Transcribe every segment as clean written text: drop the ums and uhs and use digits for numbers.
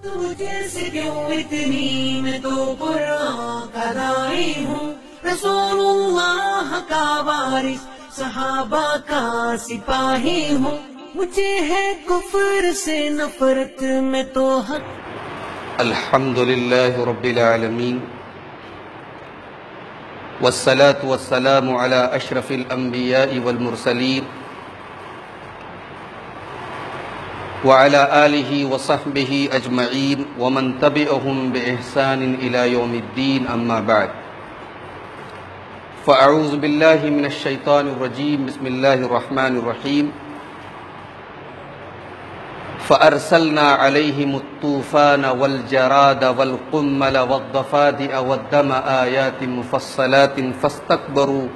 تجھے سے کیوں اتنی میں تو قرآن کا داعی ہوں، رسول اللہ کا وارث صحابہ کا سپاہی ہوں، مجھے ہے کفر سے نفرت میں تو حق۔ الحمد للہ رب العالمین والصلاة والسلام على اشرف الانبیاء والمرسلین وعلى آلہ وصحبہ اجمعین ومن تبعہم بإحسان الى یوم الدین، اما بعد فاعوذ باللہ من الشیطان الرجیم، بسم اللہ الرحمن الرحیم۔ فأرسلنا عليهم الطوفان والجراد والقمل والضفادع والدم آيات مفصلات فاستكبروا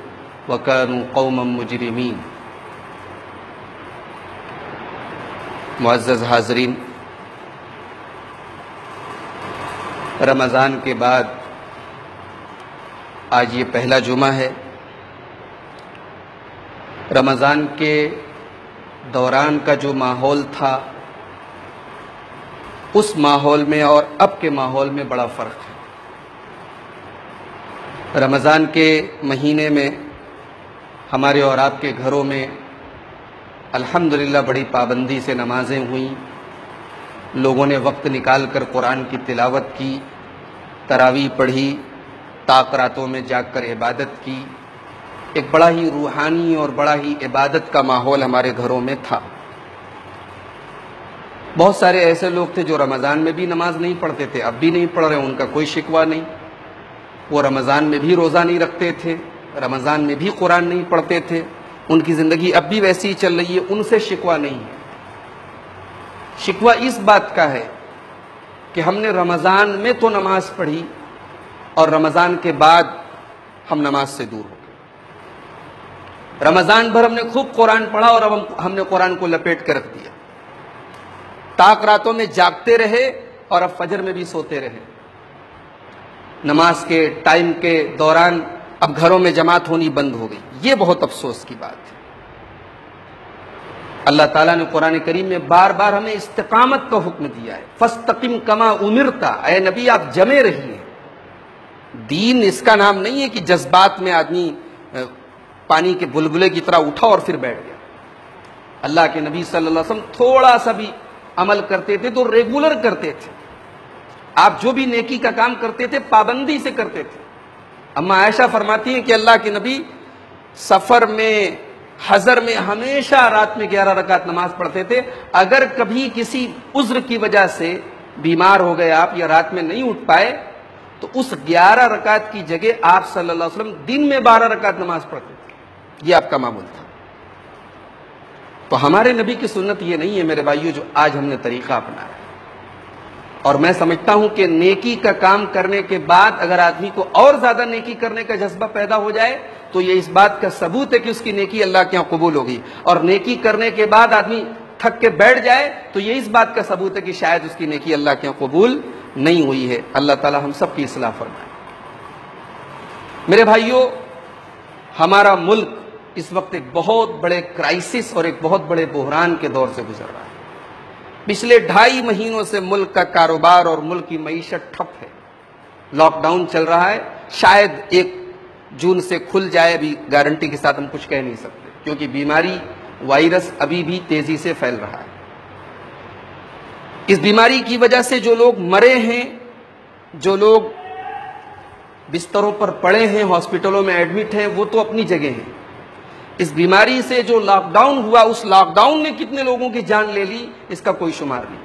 وكانوا قوما مجرمين۔ معزز حاضرین، رمضان کے بعد آج یہ پہلا جمعہ ہے۔ رمضان کے دوران کا جو ماحول تھا، اس ماحول میں اور اب کے ماحول میں بڑا فرق ہے۔ رمضان کے مہینے میں ہمارے اور آپ کے گھروں میں الحمدللہ بڑی پابندی سے نمازیں ہوئیں، لوگوں نے وقت نکال کر قرآن کی تلاوت کی، تراویح پڑھی، طاق راتوں میں جاگ کر عبادت کی۔ ایک بڑا ہی روحانی اور بڑا ہی عبادت کا ماحول ہمارے گھروں میں تھا۔ بہت سارے ایسے لوگ تھے جو رمضان میں بھی نماز نہیں پڑھتے تھے، اب بھی نہیں پڑھ رہے، ان کا کوئی شکوہ نہیں۔ وہ رمضان میں بھی روزہ نہیں رکھتے تھے، رمضان میں بھی قرآن نہیں پڑھتے تھے، ان کی زندگی اب بھی ویسی ہی چل رہی ہے، ان سے شکوہ نہیں ہے۔ شکوہ اس بات کا ہے کہ ہم نے رمضان میں تو نماز پڑھی اور رمضان کے بعد ہم نماز سے دور ہو گئے۔ رمضان بھر ہم نے خوب قرآن پڑھا اور اب ہم نے قرآن کو لپیٹ کے رکھ دیا، طاق راتوں میں جاگتے رہے اور اب فجر میں بھی سوتے رہے۔ نماز کے ٹائم کے دوران اب گھروں میں جماعت ہونی بند ہو گئی، یہ بہت افسوس کی بات ہے۔ اللہ تعالیٰ نے قرآن کریم میں بار بار ہمیں استقامت کا حکم دیا ہے، فَاسْتَقِمْ كَمَا أُمِرْتَ، اے نبی آپ جمے رہیے۔ دین اس کا نام نہیں ہے کہ جذبات میں آدمی پانی کے بلبلے کی طرح اٹھا اور پھر بیٹھ گیا۔ اللہ کے نبی صلی اللہ علیہ وسلم تھوڑا سا بھی عمل کرتے تھے تو ریگولر کرتے تھے۔ آپ جو بھی نیکی کا کام کرتے تھے پابندی سے کرتے تھے۔ اما عائشہ فرماتی ہیں کہ اللہ کے نبی سفر میں، حضر میں ہمیشہ رات میں 11 رکعت نماز پڑھتے تھے۔ اگر کبھی کسی عذر کی وجہ سے بیمار ہو گئے آپ یا رات میں نہیں اٹھ پائے تو اس 11 رکعت کی جگہ آپ صلی اللہ علیہ وسلم دن میں 12 رکعت نماز پڑھتے تھے، یہ آپ کا معمول تھا۔ تو ہمارے نبی کی سنت یہ نہیں ہے میرے بھائیو جو آج ہم نے طریقہ اپنایا ہے۔ اور میں سمجھتا ہوں کہ نیکی کا کام کرنے کے بعد اگر آدمی کو اور زیادہ نیکی کرنے کا جذبہ پیدا ہو جائے تو یہ اس بات کا ثبوت ہے کہ اس کی نیکی اللہ کے یہاں قبول ہوگی، اور نیکی کرنے کے بعد آدمی تھک کے بیٹھ جائے تو یہ اس بات کا ثبوت ہے کہ شاید اس کی نیکی اللہ کے یہاں قبول نہیں ہوئی ہے۔ اللہ تعالی ہم سب کی اصلاح فرمائے۔ میرے بھائیو، ہمارا ملک اس وقت ایک بہت بڑے کرائسس اور ایک بہت بڑے بحران کے دور سے گزر رہا ہے۔ پچھلے 2.5 مہینوں سے ملک کا کاروبار اور ملک کی معیشت ٹھپ ہے۔ لاک ڈاؤن چل رہا ہے، شاید 1 جون سے کھل جائے، ابھی گارنٹی کے ساتھ ہم کچھ کہہ نہیں سکتے کیونکہ بیماری وائرس ابھی بھی تیزی سے پھیل رہا ہے۔ اس بیماری کی وجہ سے جو لوگ مرے ہیں، جو لوگ بستروں پر پڑے ہیں، ہاسپٹلوں میں ایڈمٹ ہیں، وہ تو اپنی جگہ ہیں۔ اس بیماری سے جو لاک ڈاؤن ہوا، اس لاک ڈاؤن نے کتنے لوگوں کی جان لے لی اس کا کوئی شمار نہیں۔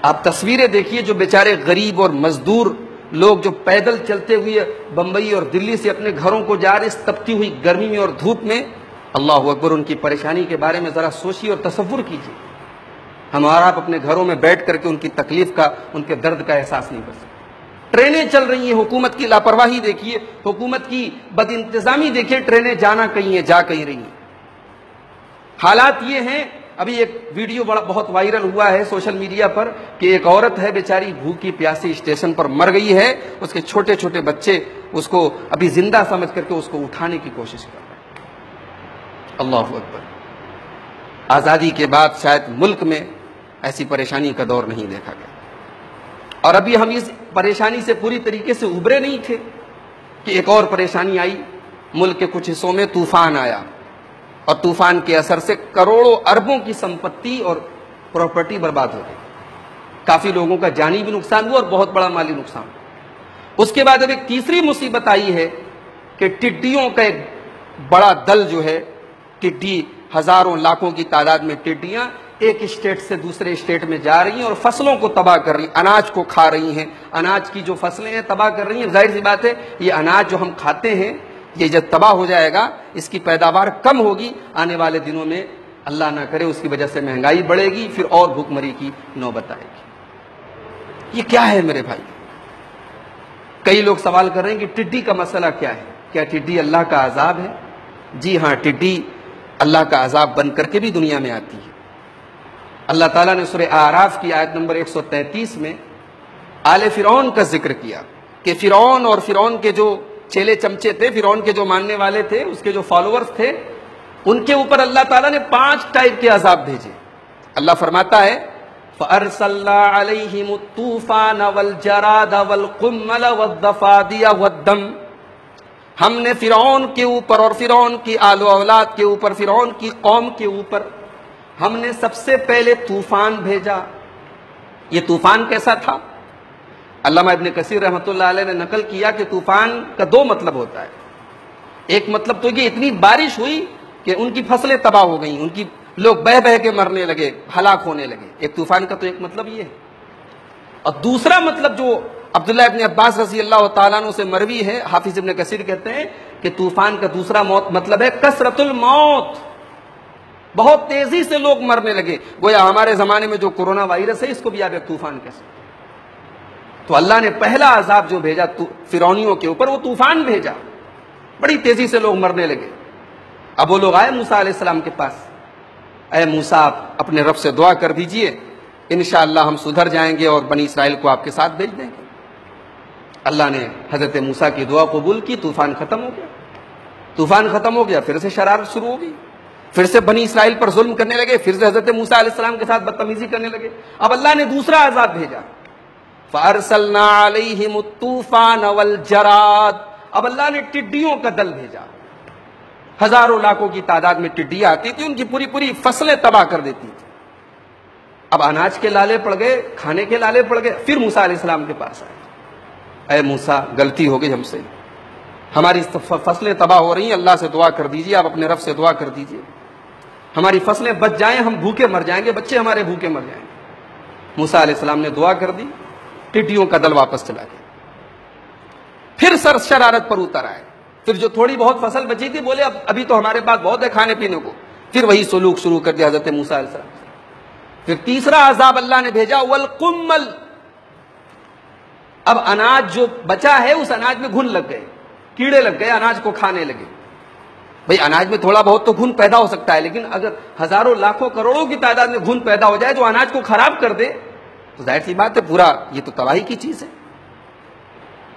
آپ تصویریں دیکھیے، جو بیچارے غریب اور مزدور لوگ جو پیدل چلتے ہوئے بمبئی اور دلی سے اپنے گھروں کو جا رہے اس تپتی ہوئی گرمی میں اور دھوپ میں، اللہ اکبر، ان کی پریشانی کے بارے میں ذرا سوچیے اور تصور کیجیے۔ ہم اور آپ اپنے گھروں میں بیٹھ کر کے ان کی تکلیف کا، ان کے درد کا احساس نہیں کر سکتے۔ ٹرینیں چل رہی ہیں، حکومت کی لاپرواہی دیکھیے، حکومت کی بد انتظامی دیکھیے، ٹرینیں جانا کہیں ہیں، جا کہیں رہی ہیں۔ حالات یہ ہیں، ابھی ایک ویڈیو بہت وائرل ہوا ہے سوشل میڈیا پر کہ ایک عورت ہے بیچاری بھوکی پیاسی اسٹیشن پر مر گئی ہے، اس کے چھوٹے چھوٹے بچے اس کو ابھی زندہ سمجھ کر کے اس کو اٹھانے کی کوشش کر رہے ہیں۔ اللہ اکبر۔ آزادی کے بعد شاید ملک میں ایسی پریشانی کا دور نہیں دیکھا گیا. اور ابھی ہم اس پریشانی سے پوری طریقے سے ابھرے نہیں تھے کہ ایک اور پریشانی آئی. ملک کے کچھ حصوں میں طوفان آیا اور طوفان کے اثر سے کروڑوں اربوں کی سمپتی اور پراپرٹی برباد ہو گئی. کافی لوگوں کا جانی بھی نقصان ہوا اور بہت بڑا مالی نقصان. اس کے بعد اب ایک تیسری مصیبت آئی ہے کہ ٹڈیوں کا ایک بڑا دل جو ہے، ٹڈی ہزاروں لاکھوں کی تعداد میں ٹڈیاں ایک اسٹیٹ سے دوسرے اسٹیٹ میں جا رہی ہیں اور فصلوں کو تباہ کر رہی ہیں، اناج کو کھا رہی ہیں، اناج کی جو فصلیں ہیں تباہ کر رہی ہیں. ظاہر سی بات ہے یہ اناج جو ہم کھاتے ہیں یہ جب تباہ ہو جائے گا، اس کی پیداوار کم ہوگی، آنے والے دنوں میں اللہ نہ کرے اس کی وجہ سے مہنگائی بڑھے گی، پھر اور بھوک مری کی نوبت آئے گی. یہ کیا ہے میرے بھائی؟ کئی لوگ سوال کر رہے ہیں کہ ٹڈی کا مسئلہ کیا ہے؟ کیا ٹڈی اللہ کا عذاب ہے؟ جی ہاں، ٹڈی اللہ کا عذاب بن کر کے بھی دنیا میں آتی ہے. اللہ تعالیٰ نے سورہ اعراف کی آیت نمبر 133 میں آل فرعون کا ذکر کیا کہ فرعون اور فرعون کے جو چیلے چمچے تھے، فرعون کے جو ماننے والے تھے، اس کے جو فالوورز تھے، ان کے اوپر اللہ تعالیٰ نے 5 ٹائپ کے عذاب بھیجے. اللہ فرماتا ہے فَأَرْسَلْنَا عَلَيْهِمُ الطُّوفَانَ وَالْجَرَادَ وَالْقُمَّلَ وَالضَّفَادِيَ وَالدَّمَ. ہم نے فرعون کے اوپر اور فرعون کی آل و اولاد کے اوپر، فرعون کی قوم کے اوپر ہم نے سب سے پہلے طوفان بھیجا. یہ طوفان کیسا تھا؟ علامہ ابن کثیر رحمۃ اللہ علیہ نے نقل کیا کہ طوفان کا 2 مطلب ہوتا ہے. ایک مطلب تو یہ اتنی بارش ہوئی کہ ان کی فصلیں تباہ ہو گئیں، ان کی لوگ بہہ بہہ کے مرنے لگے، ہلاک ہونے لگے. ایک طوفان کا تو ایک مطلب یہ ہے. اور دوسرا مطلب جو عبداللہ ابن عباس رضی اللہ تعالیٰ عنہ سے مروی ہے، حافظ ابن کثیر کہتے ہیں کہ طوفان کا دوسرا مطلب ہے کثرت الموت. بہت تیزی سے لوگ مرنے لگے. گویا ہمارے زمانے میں جو کورونا وائرس ہے اس کو بھی آپ ایک طوفان کہہ سکتے. تو اللہ نے پہلا عذاب جو بھیجا فرعونیوں کے اوپر وہ طوفان بھیجا. بڑی تیزی سے لوگ مرنے لگے. اب وہ لوگ آئے موسیٰ علیہ السلام کے پاس، اے موسیٰ آپ اپنے رب سے دعا کر دیجئے، انشاءاللہ ہم سدھر جائیں گے اور بنی اسرائیل کو آپ کے ساتھ بھیج دیں گے. اللہ نے حضرت موسیٰ کی دعا قبول کی. طوفان ختم ہو گیا. طوفان ختم ہو گیا، پھر سے شرارت شروع ہو گئی، پھر سے بنی اسرائیل پر ظلم کرنے لگے، پھر سے حضرت موسیٰ علیہ السلام کے ساتھ بدتمیزی کرنے لگے. اب اللہ نے دوسرا عذاب بھیجا، فَأَرْسَلْنَا عَلَيْهِمُ الطُّوفَانَ وَالْجَرَادَ. اب اللہ نے ٹڈیوں کا دل بھیجا. ہزاروں لاکھوں کی تعداد میں ٹڈیاں آتی تھی، ان کی پوری پوری فصلیں تباہ کر دیتی تھی. اب اناج کے لالے پڑ گئے، کھانے کے لالے پڑ گئے. پھر موسیٰ علیہ السلام کے پاس آئے، اے موسیٰ غلطی ہو گئی ہم سے، ہماری فصلیں تباہ ہو رہی ہیں، اللہ سے دعا کر دیجئے، آپ اپنے رب سے دعا کر دیجئے، ہماری فصلیں بچ جائیں، ہم بھوکے مر جائیں گے، بچے ہمارے بھوکے مر جائیں گے. موسیٰ علیہ السلام نے دعا کر دی، ٹڈیوں کا دل واپس چلا گیا. پھر سر شرارت پر اتر آئے. پھر جو تھوڑی بہت فصل بچی تھی بولے ابھی تو ہمارے پاس بہت ہے کھانے پینے کو. پھر وہی سلوک شروع کر دیا حضرت موسیٰ علیہ السلام. پھر تیسرا عذاب اللہ نے بھیجا، والقمل. اب اناج جو بچا ہے اس اناج میں گھن لگ گئے، کیڑے لگ گئے، اناج کو کھانے لگے. بھئی اناج میں تھوڑا بہت تو گھن پیدا ہو سکتا ہے، لیکن اگر ہزاروں لاکھوں کروڑوں کی تعداد میں گھن پیدا ہو جائے جو اناج کو خراب کر دے تو ظاہر سی بات ہے پورا یہ تو تباہی کی چیز ہے.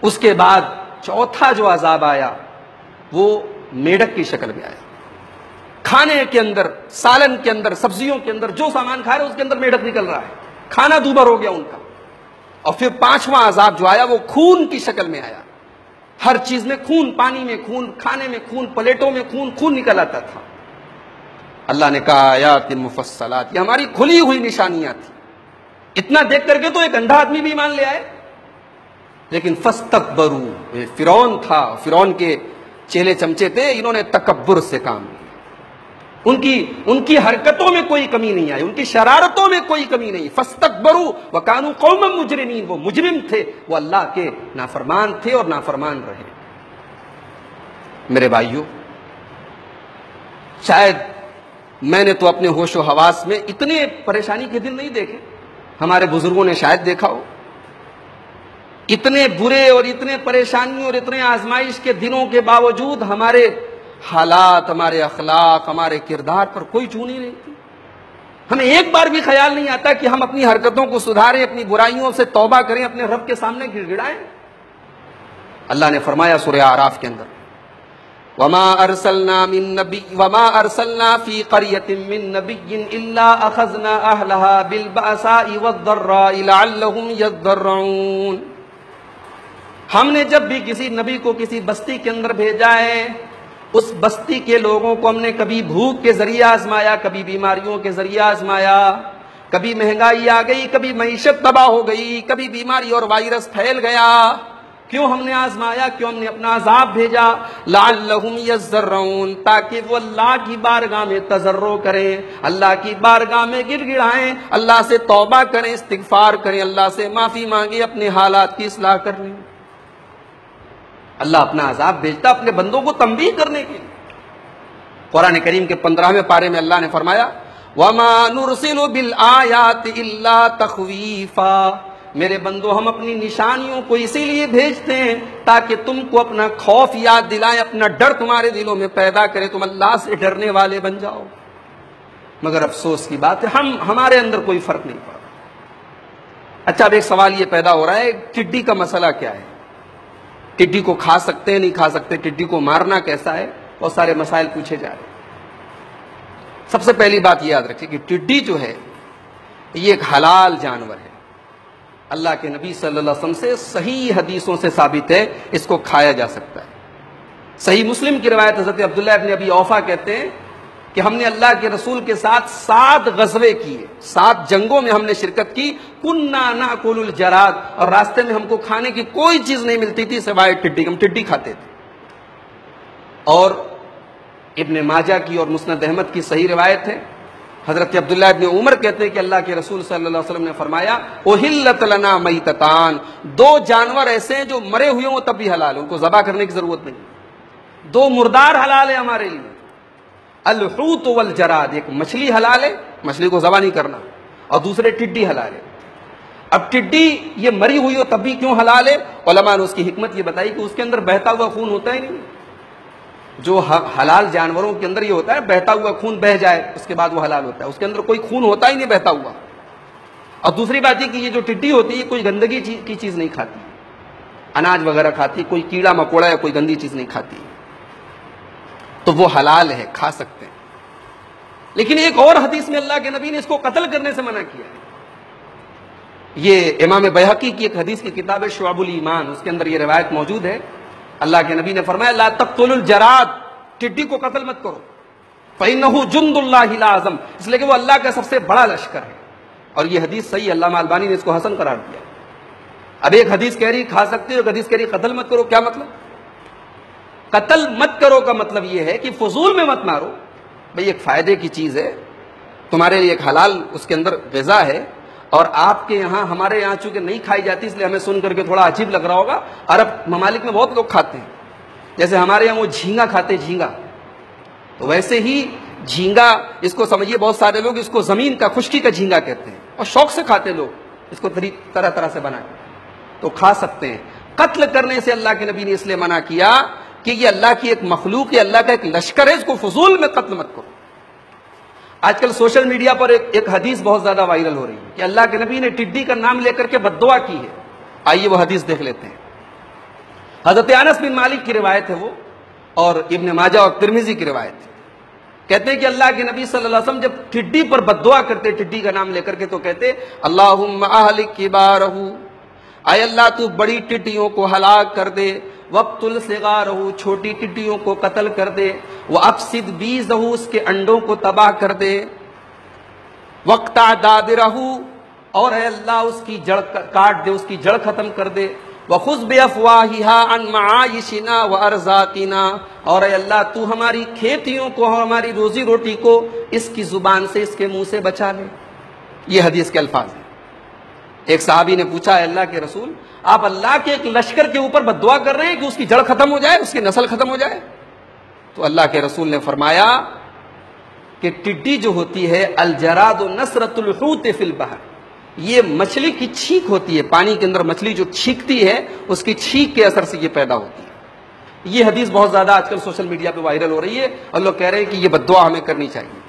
اس کے بعد چوتھا جو عذاب آیا وہ میڈک کی شکل میں آیا. کھانے کے اندر، سالن کے اندر، سبزیوں کے اندر جو سامان کھا رہے اس کے اندر میڈک نکل رہا ہے، کھانا دوبر ہو گیا ان کا. اور پھر پانچواں عذاب جو آیا وہ خون کی شکل میں آیا. ہر چیز میں خون، پانی میں خون، کھانے میں خون، پلیٹوں میں خون، خون نکل آتا تھا. اللہ نے کہا آیات مفصلات، یہ ہماری کھلی ہوئی نشانیاں تھیں. اتنا دیکھ کر کے تو ایک اندھا آدمی بھی ایمان لے آئے. لیکن فاستکبروا، فرعون تھا، فرعون کے چیلے چمچے تھے، انہوں نے تکبر سے کام لیا. ان کی حرکتوں میں کوئی کمی نہیں آئی، ان کی شرارتوں میں کوئی کمی نہیں. فاستکبروا وکانوا قوما مجرمین، وہ مجرم تھے، وہ اللہ کے نافرمان تھے اور نافرمان رہے. میرے بھائیوں، شاید میں نے تو اپنے ہوش و حواس میں اتنے پریشانی کے دن نہیں دیکھے، ہمارے بزرگوں نے شاید دیکھا ہو. اتنے برے اور اتنے پریشانیوں اور اتنے آزمائش کے دنوں کے باوجود ہمارے حالات، ہمارے اخلاق، ہمارے کردار پر کوئی چون ہی نہیں تھی. ہمیں ایک بار بھی خیال نہیں آتا کہ ہم اپنی حرکتوں کو سدھاریں، اپنی برائیوں سے توبہ کریں، اپنے رب کے سامنے گڑ گڑائیں. اللہ نے فرمایا سورہ اعراف کے اندر وما ارسلنا فی قریۃ من نبی الا اخذنا اہلها بالبأساء والضراء لعلهم یضرعون. ہم نے جب بھی کسی نبی کو کسی بستی کے اندر بھیجا ہے، اس بستی کے لوگوں کو ہم نے کبھی بھوک کے ذریعے آزمایا، کبھی بیماریوں کے ذریعے آزمایا، کبھی مہنگائی آ گئی، کبھی معیشت تباہ ہو گئی، کبھی بیماری اور وائرس پھیل گیا. کیوں ہم نے آزمایا، کیوں ہم نے اپنا عذاب بھیجا؟ لعلہم یضرعون، تاکہ وہ اللہ کی بارگاہ میں تضرع کریں، اللہ کی بارگاہ میں گڑ گڑائیں، اللہ سے توبہ کریں، استغفار کریں، اللہ سے معافی مانگیں، اپنے حالات کی اصلاح کر لیں. اللہ اپنا عذاب بھیجتا اپنے بندوں کو تنبیہ کرنے کے لیے. قرآن کریم کے 15ویں پارے میں اللہ نے فرمایا وَمَا نُرْسِلُ بِالْآيَاتِ إِلَّا تَخْوِيفًا، میرے بندو ہم اپنی نشانیوں کو اسی لیے بھیجتے ہیں تاکہ تم کو اپنا خوف یاد دلائیں، اپنا ڈر تمہارے دلوں میں پیدا کرے، تم اللہ سے ڈرنے والے بن جاؤ. مگر افسوس کی بات ہے ہمارے اندر کوئی فرق نہیں پڑا. اچھا، اب ایک سوال یہ پیدا ہو رہا ہے، ٹڈی کا مسئلہ کیا ہے؟ ٹڈی کو کھا سکتے ہیں نہیں کھا سکتے؟ ٹڈی کو مارنا کیسا ہے؟ بہت سارے مسائل پوچھے جا رہے ہیں. سب سے پہلی بات یہ یاد رکھیں کہ ٹڈی جو ہے یہ ایک حلال جانور ہے. اللہ کے نبی صلی اللہ علیہ وسلم سے صحیح حدیثوں سے ثابت ہے اس کو کھایا جا سکتا ہے. صحیح مسلم کی روایت حضرت عبداللہ ابن ابی اوفا کہتے ہیں کہ ہم نے اللہ کے رسول کے ساتھ 7 غزوے کیے، 7 جنگوں میں ہم نے شرکت کی. کنا ناکل الجراد، اور راستے میں ہم کو کھانے کی کوئی چیز نہیں ملتی تھی سوائے ٹڈی، ہم ٹڈی کھاتے تھے. اور ابن ماجہ کی اور مسند احمد کی صحیح روایت ہے، حضرت عبداللہ ابن عمر کہتے ہیں کہ اللہ کے رسول صلی اللہ علیہ وسلم نے فرمایا احلت لنا میتتان، 2 جانور ایسے ہیں جو مرے ہوئے ہوں تب بھی حلال، ان کو ذبح کرنے کی ضرورت نہیں. 2 مردار حلال ہے ہمارے لیے، الحوت والجراد، ایک مچھلی حلال ہے، مچھلی کو ذبح نہیں کرنا، اور دوسرے ٹڈی حلال ہے. اب ٹڈی یہ مری ہوئی ہو تب بھی کیوں حلال ہے؟ علماء نے اس کی حکمت یہ بتائی کہ اس کے اندر بہتا ہوا خون ہوتا ہی نہیں. جو حلال جانوروں کے اندر یہ ہوتا ہے بہتا ہوا خون بہ جائے اس کے بعد وہ حلال ہوتا ہے، اس کے اندر کوئی خون ہوتا ہی نہیں بہتا ہوا. اور دوسری بات یہ کہ یہ جو ٹڈی ہوتی ہے کوئی گندگی کی چیز نہیں کھاتی، اناج وغیرہ کھاتی، کوئی کیڑا مکوڑا یا کوئی گندی چیز نہیں کھاتی، تو وہ حلال ہے، کھا سکتے ہیں. لیکن ایک اور حدیث میں اللہ کے نبی نے اس کو قتل کرنے سے منع کیا ہے. یہ امام بیہقی کی ایک حدیث کی کتاب ہے شعب الایمان، اس کے اندر یہ روایت موجود ہے. اللہ کے نبی نے فرمایا لا تقتلوا الجراد، ٹڈی کو قتل مت کرو، فإنه جند اللہ العظم، اس لیے کہ وہ اللہ کا سب سے بڑا لشکر ہے. اور یہ حدیث صحیح، علامہ البانی نے اس کو حسن قرار دیا. اب ایک حدیث کہہ رہی کھا سکتے ہو، ایک حدیث کہہ رہی قتل مت کرو. کیا مطلب؟ قتل مت کرو کا مطلب یہ ہے کہ فضول میں مت مارو، بھئی ایک فائدے کی چیز ہے تمہارے لیے، ایک حلال اس کے اندر غذا ہے. اور آپ کے یہاں، ہمارے یہاں چونکہ نہیں کھائی جاتی اس لیے ہمیں سن کر کے تھوڑا عجیب لگ رہا ہوگا، عرب ممالک میں بہت لوگ کھاتے ہیں. جیسے ہمارے یہاں وہ جھینگا کھاتے ہیں، جھینگا، تو ویسے ہی جھینگا اس کو سمجھیے بہت سارے لوگ اس کو زمین کا، خشکی کا جھینگا کہتے ہیں، اور شوق سے کھاتے لوگ اس کو طرح طرح سے بنا کے، تو کھا سکتے ہیں. قتل کرنے سے اللہ کے نبی نے اس لیے منع کیا کہ یہ اللہ کی ایک مخلوق ہے، اللہ کا ایک لشکر ہے، اس کو فضول میں قتل مت کرو. آج کل سوشل میڈیا پر ایک حدیث بہت زیادہ وائرل ہو رہی ہے کہ اللہ کے نبی نے ٹڈی کا نام لے کر کے بد دعا کی ہے. آئیے وہ حدیث دیکھ لیتے ہیں. حضرت انس بن مالک کی روایت ہے وہ، اور ابن ماجہ اور ترمذی کی روایت ہے. کہتے ہیں کہ اللہ کے نبی صلی اللہ علیہ وسلم جب ٹڈی پر بد دعا کرتے، ٹڈی کا نام لے کر کے، تو کہتے اللہم اہلک کبارہ، اے اللہ تو بڑی ٹڈیوں کو ہلاک کر دے، وقتل صغارہ، چھوٹی ٹڈیوں کو قتل کر دے، وافسد بیضہ، اس کے انڈوں کو تباہ کر دے، وقطع دابرہ، اور اے اللہ اس کی جڑ کاٹ دے، اس کی جڑ ختم کر دے، وَخُذْ بِأَفْوَاهِهَا عَنْ مَعَائِشِنَا وَأَرْزَاقِنَا، اور اے اللہ تو ہماری کھیتیوں کو اور ہماری روزی روٹی کو اس کی زبان سے، اس کے منہ سے بچا لے. یہ حدیث کے الفاظ ہیں. ایک صحابی نے پوچھا ہے اللہ کے رسول آپ اللہ کے ایک لشکر کے اوپر بد دعا کر رہے ہیں کہ اس کی جڑ ختم ہو جائے، اس کی نسل ختم ہو جائے؟ تو اللہ کے رسول نے فرمایا کہ ٹڈی جو ہوتی ہے الجراد نسرۃ الحوت فی البحر، یہ مچھلی کی چھینک ہوتی ہے، پانی کے اندر مچھلی جو چھینکتی ہے اس کی چھینک کے اثر سے یہ پیدا ہوتی ہے. یہ حدیث بہت زیادہ آج کل سوشل میڈیا پہ وائرل ہو رہی ہے اور لوگ کہہ رہے ہیں کہ یہ بد دعا ہمیں کرنی چاہیے.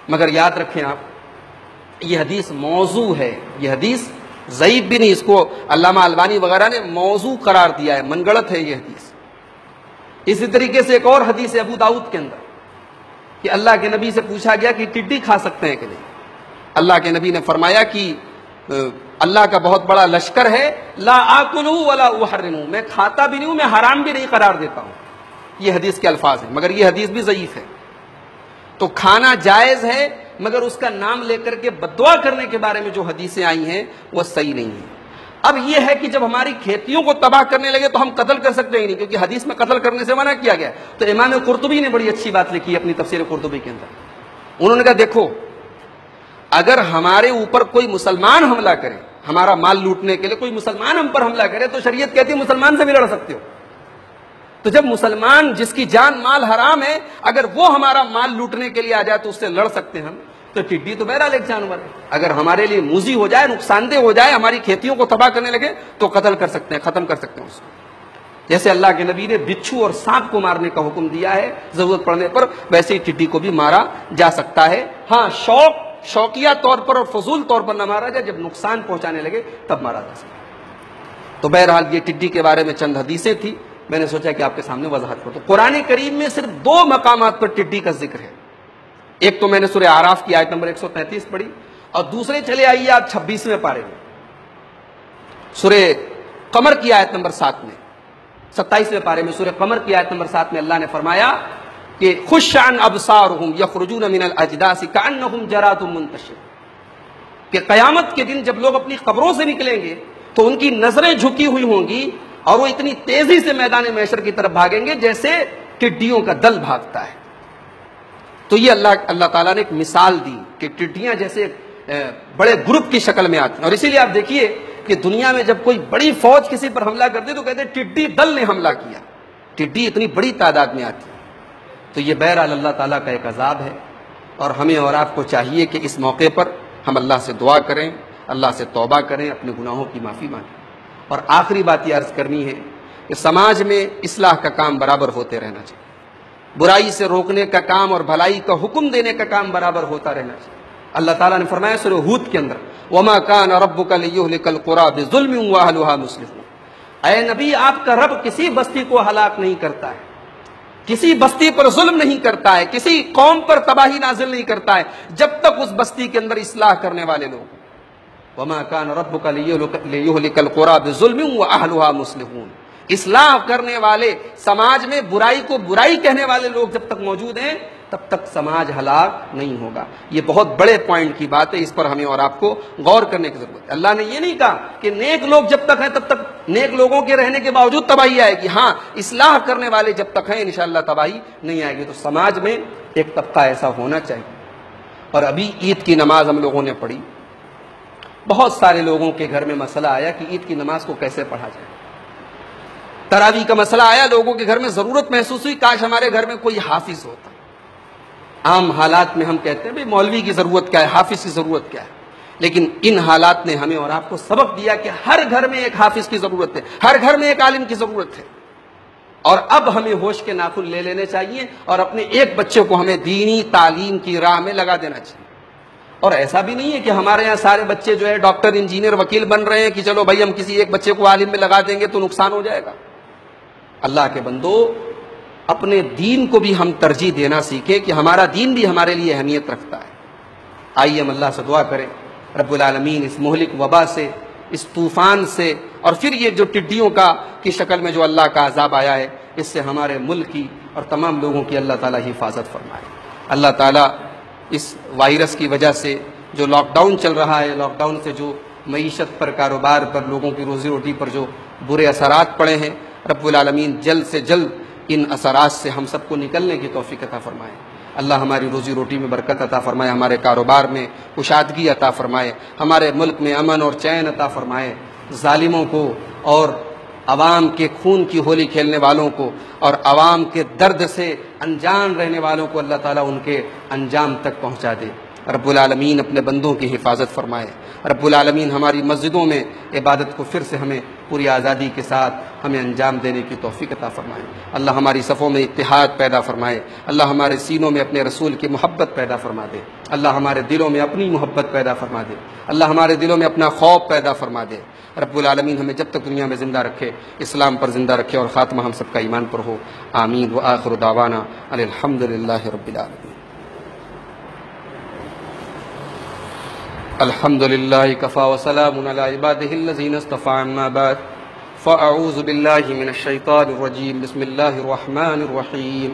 مگر یاد رکھیں آپ، یہ حدیث موضوع ہے، یہ حدیث ضعیف بھی نہیں، اس کو علامہ البانی وغیرہ نے موضوع قرار دیا ہے، من گڑت ہے یہ حدیث. اسی طریقے سے ایک اور حدیث ابو داؤد کے اندر کہ اللہ کے نبی سے پوچھا گیا کہ ٹڈی کھا سکتے ہیں کہ نہیں؟ اللہ کے نبی نے فرمایا کہ اللہ کا بہت بڑا لشکر ہے، لا آکلہ ولا احرمہ، میں کھاتا بھی نہیں ہوں، میں حرام بھی نہیں قرار دیتا ہوں. یہ حدیث کے الفاظ ہیں، مگر یہ حدیث بھی ضعیف ہے. تو کھانا جائز ہے، مگر اس کا نام لے کر کے بددعا کرنے کے بارے میں جو حدیثیں آئی ہیں وہ صحیح نہیں ہیں. اب یہ ہے کہ جب ہماری کھیتیوں کو تباہ کرنے لگے تو ہم قتل کر سکتے ہی نہیں، کیونکہ حدیث میں قتل کرنے سے منع کیا گیا. تو امام قرطبی نے بڑی اچھی بات لکھی ہے اپنی تفسیر قرطبی کے اندر. انہوں نے کہا دیکھو، اگر ہمارے اوپر کوئی مسلمان حملہ کرے، ہمارا مال لوٹنے کے لیے کوئی مسلمان ہم پر حملہ کرے، تو شریعت کہتی ہے مسلمان سے بھی لڑ سکتے ہو. تو جب مسلمان جس کی جان مال حرام ہے، اگر وہ ہمارا مال لوٹنے کے لیے آ جائے تو اس سے لڑ سکتے ہیں ہم. تو ٹڈی تو بہرحال ایک جانور ہے، اگر ہمارے لیے موذی ہو جائے، نقصان دہ ہو جائے، ہماری کھیتیوں کو تباہ کرنے لگے تو قتل کر سکتے ہیں، ختم کر سکتے ہیں اس کو. جیسے اللہ کے نبی نے بچھو اور سانپ کو مارنے کا حکم دیا ہے ضرورت پڑنے پر، ویسے ہی ٹڈی کو بھی مارا جا سکتا ہے. ہاں، شوقیہ طور پر اور فضول طور پر نہ مارا جائے، جب نقصان پہنچانے لگے تب مارا جا سکتا ہے. تو بہرحال یہ ٹڈی کے بارے میں چند حدیثیں تھیں، میں نے سوچا کہ آپ کے سامنے وضاحت کروں. تو قرآن کریم میں صرف 2 مقامات پر ٹڈی کا ذکر ہے. ایک تو میں نے سورہ اعراف کی آیت نمبر 133 پڑھی، اور دوسرے چلے آئیے آپ 26ویں پارے میں، سورہ قمر کی آیت نمبر 7 میں، 27ویں پارے میں سورہ قمر کی آیت نمبر 7 میں اللہ نے فرمایا کہ خش عن ابصارهم یخرجون من الاجداث کانهم جراد منتشر، کہ قیامت کے دن جب لوگ اپنی قبروں سے نکلیں گے تو ان کی نظریں جھکی ہوئی ہوں گی اور وہ اتنی تیزی سے میدان محشر کی طرف بھاگیں گے جیسے ٹڈیوں کا دل بھاگتا ہے. تو یہ اللہ تعالیٰ نے ایک مثال دی کہ ٹڈیاں جیسے بڑے گروپ کی شکل میں آتی ہیں. اور اسی لیے آپ دیکھیے کہ دنیا میں جب کوئی بڑی فوج کسی پر حملہ کرتی تو کہتے ہیں ٹڈی دل نے حملہ کیا. ٹڈی اتنی بڑی تعداد میں آتی ہے. تو یہ بہرحال اللہ تعالیٰ کا ایک عذاب ہے، اور ہمیں اور آپ کو چاہیے کہ اس موقع پر ہم اللہ سے دعا کریں، اللہ سے توبہ کریں، اپنے گناہوں کی معافی مانگیں. اور آخری بات یہ عرض کرنی ہے کہ سماج میں اصلاح کا کام برابر ہوتے رہنا چاہیے، برائی سے روکنے کا کام اور بھلائی کا حکم دینے کا کام برابر ہوتا رہنا چاہیے. اللہ تعالیٰ نے فرمایا سورہ ہود کے اندر وَمَا كَانَ رَبُّكَ لِيُهْلِكَ الْقُرَىٰ بِظُلْمٍ وَأَهْلُهَا مُصْلِحُونَ. اے نبی، آپ کا رب کسی بستی کو ہلاک نہیں کرتا ہے، کسی بستی پر ظلم نہیں کرتا ہے، کسی قوم پر تباہی نازل نہیں کرتا ہے جب تک اس بستی کے اندر اصلاح کرنے والے لوگ. وَمَا كَانَ رَبُّكَ لِيُهْلِكَ الْقُرَىٰ بِظُلْمٍ وَأَهْلُهَا مُصْلِحُونَ. اصلاح کرنے والے، سماج میں برائی کو برائی کہنے والے لوگ جب تک موجود ہیں تب تک سماج ہلاک نہیں ہوگا. یہ بہت بڑے پوائنٹ کی بات ہے، اس پر ہمیں اور آپ کو غور کرنے کی ضرورت ہے. اللہ نے یہ نہیں کہا کہ نیک لوگ جب تک ہیں تب تک نیک لوگوں کے رہنے کے باوجود تباہی آئے گی. ہاں، اصلاح کرنے والے جب تک ہیں انشاءاللہ تباہی نہیں آئے گی. تو سماج میں ایک طبقہ ایسا ہونا چاہیے. اور ابھی عید کی نماز ہم لوگوں نے پڑھی، بہت سارے لوگوں کے گھر میں مسئلہ آیا کہ عید کی نماز کو کیسے پڑھا جائے. تراویح کا مسئلہ آیا، لوگوں کے گھر میں ضرورت محسوس ہوئی کاش ہمارے گھر میں کوئی حافظ ہوتا. عام حالات میں ہم کہتے ہیں بھئی مولوی کی ضرورت کیا ہے، حافظ کی ضرورت کیا ہے، لیکن ان حالات نے ہمیں اور آپ کو سبق دیا کہ ہر گھر میں ایک حافظ کی ضرورت ہے، ہر گھر میں ایک عالم کی ضرورت ہے. اور اب ہمیں ہوش کے ناخن لے لینے چاہیے اور اپنے ایک بچے کو ہمیں دینی تعلیم کی راہ میں لگا دینا چاہیے. اور ایسا بھی نہیں ہے کہ ہمارے یہاں سارے بچے جو ہے ڈاکٹر، انجینئر، وکیل بن رہے ہیں کہ چلو بھائی ہم کسی ایک بچے کو عالم میں لگا دیں گے تو نقصان ہو جائے گا. اللہ کے بندو، اپنے دین کو بھی ہم ترجیح دینا سیکھیں کہ ہمارا دین بھی ہمارے لیے اہمیت رکھتا ہے. آئیے ہم اللہ سے دعا کریں رب العالمین اس مہلک وبا سے، اس طوفان سے، اور پھر یہ جو ٹڈیوں کی شکل میں جو اللہ کا عذاب آیا ہے، اس سے ہمارے ملک کی اور تمام لوگوں کی اللہ تعالیٰ حفاظت فرمائے. اللہ تعالیٰ اس وائرس کی وجہ سے جو لاک ڈاؤن چل رہا ہے، لاک ڈاؤن سے جو معیشت پر، کاروبار پر، لوگوں کی روزی روٹی پر جو برے اثرات پڑے ہیں، رب العالمین جلد سے جلد ان اثرات سے ہم سب کو نکلنے کی توفیق عطا فرمائے. اللہ ہماری روزی روٹی میں برکت عطا فرمائے، ہمارے کاروبار میں کشادگی عطا فرمائے، ہمارے ملک میں امن اور چین عطا فرمائے. ظالموں کو اور عوام کے خون کی ہولی کھیلنے والوں کو اور عوام کے درد سے انجان رہنے والوں کو اللہ تعالیٰ ان کے انجام تک پہنچا دے. رب العالمین اپنے بندوں کی حفاظت فرمائے. رب العالمین ہماری مسجدوں میں عبادت کو پھر سے ہمیں پوری آزادی کے ساتھ ہمیں انجام دینے کی توفیق عطا فرمائے۔ اللہ ہماری صفوں میں اتحاد پیدا فرمائے، اللہ ہمارے سینوں میں اپنے رسول کی محبت پیدا فرما دے، اللہ ہمارے دلوں میں اپنی محبت پیدا فرما دے، اللہ ہمارے دلوں میں اپنا خوف پیدا فرما دے۔ رب العالمین ہمیں جب تک دنیا میں زندہ رکھے اسلام پر زندہ رکھے اور خاتمہ ہم سب کا ایمان پر ہو، آمین۔ وآخر دعوانا ان الحمد للہ رب العالمین۔ الحمد للہ کفا وسلام علی عبادہ الذین اصطفى، اما بعد فاعوذ باللہ من الشیطان الرجیم، بسم اللہ الرحمن الرحیم۔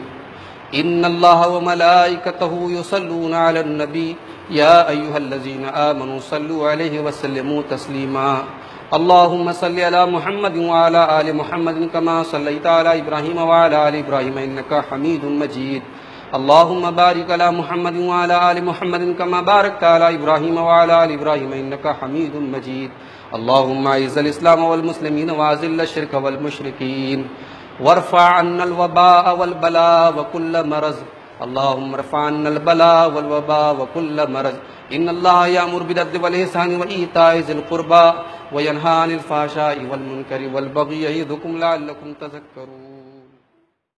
ان اللہ وملائکتہ یصلون علی النبی یا ایہا الذین آمنوا صلوا علیہ وسلموا تسلیما۔ اللہم صلی علی محمد وعلی آل محمد کما صلیت علی ابراہیم وعلی آل ابراہیم انکا حمید مجید۔ اللہم بارک علی محمد وعلی آل محمد کما بارکت علی ابراہیم وعلی آل ابراہیم انکا حمید مجید۔ اللہم اعز الاسلام والمسلمین واذل الشرک والمشرکین وارفع عنا الوباء والبلاء وكل مرض۔ اللہم ارفع عنا البلاء والوباء وكل مرض۔ ان اللہ یامر بالعدل والإحسان وإیتاء ذی القربى وینہی عن الفحشاء والمنکر والبغی یعظکم لعلکم تذکرون۔